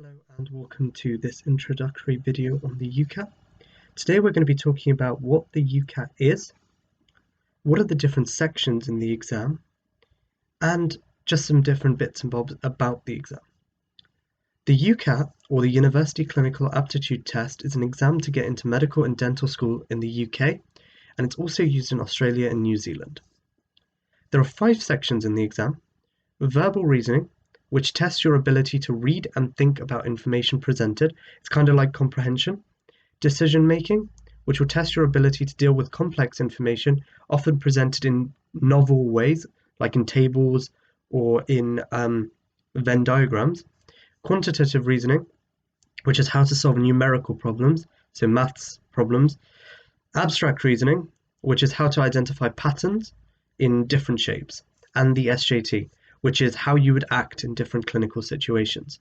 Hello and welcome to this introductory video on the UCAT. Today we're going to be talking about what the UCAT is, what are the different sections in the exam, and just some different bits and bobs about the exam. The UCAT, or the University Clinical Aptitude Test, is an exam to get into medical and dental school in the UK, and it's also used in Australia and New Zealand. There are 5 sections in the exam: verbal reasoning, which tests your ability to read and think about information presented. It's kind of like comprehension. Decision making, which will test your ability to deal with complex information, often presented in novel ways, like in tables or in Venn diagrams. Quantitative reasoning, which is how to solve numerical problems, so maths problems. Abstract reasoning, which is how to identify patterns in different shapes. And the SJT, which is how you would act in different clinical situations.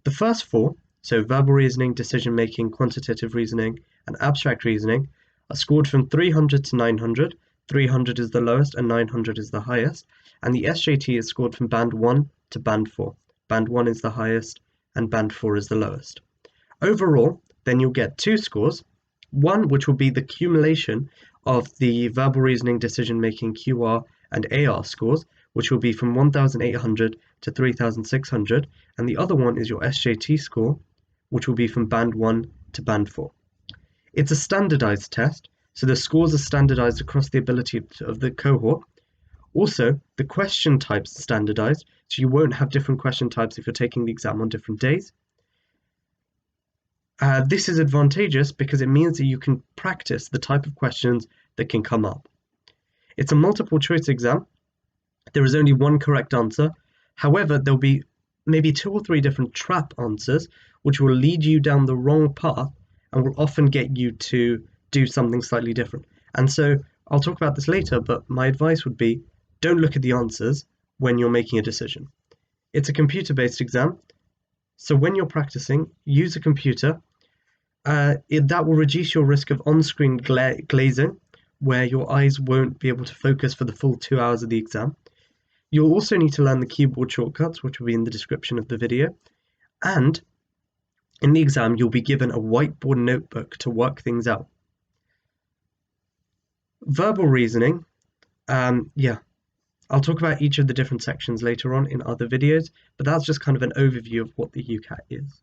The first 4, so verbal reasoning, decision making, quantitative reasoning, and abstract reasoning, are scored from 300 to 900. 300 is the lowest and 900 is the highest, and the SJT is scored from band 1 to band 4. Band 1 is the highest and band 4 is the lowest. Overall, then you'll get 2 scores, one which will be the accumulation of the verbal reasoning, decision making, QR, and AR scores, which will be from 1,800 to 3,600, and the other one is your SJT score, which will be from band 1 to band 4. It's a standardized test, so the scores are standardized across the ability of the cohort. Also, the question types are standardized, so you won't have different question types if you're taking the exam on different days. This is advantageous because it means that you can practice the type of questions that can come up. It's a multiple choice exam. There is only one correct answer. However, there'll be maybe 2 or 3 different trap answers which will lead you down the wrong path and will often get you to do something slightly different. And so I'll talk about this later, but my advice would be don't look at the answers when you're making a decision. It's a computer-based exam, so when you're practicing, use a computer. That will reduce your risk of on-screen glazing, where your eyes won't be able to focus for the full 2 hours of the exam. You'll also need to learn the keyboard shortcuts, which will be in the description of the video. And in the exam, you'll be given a whiteboard notebook to work things out. Verbal reasoning, I'll talk about each of the different sections later on in other videos, but that's just kind of an overview of what the UCAT is.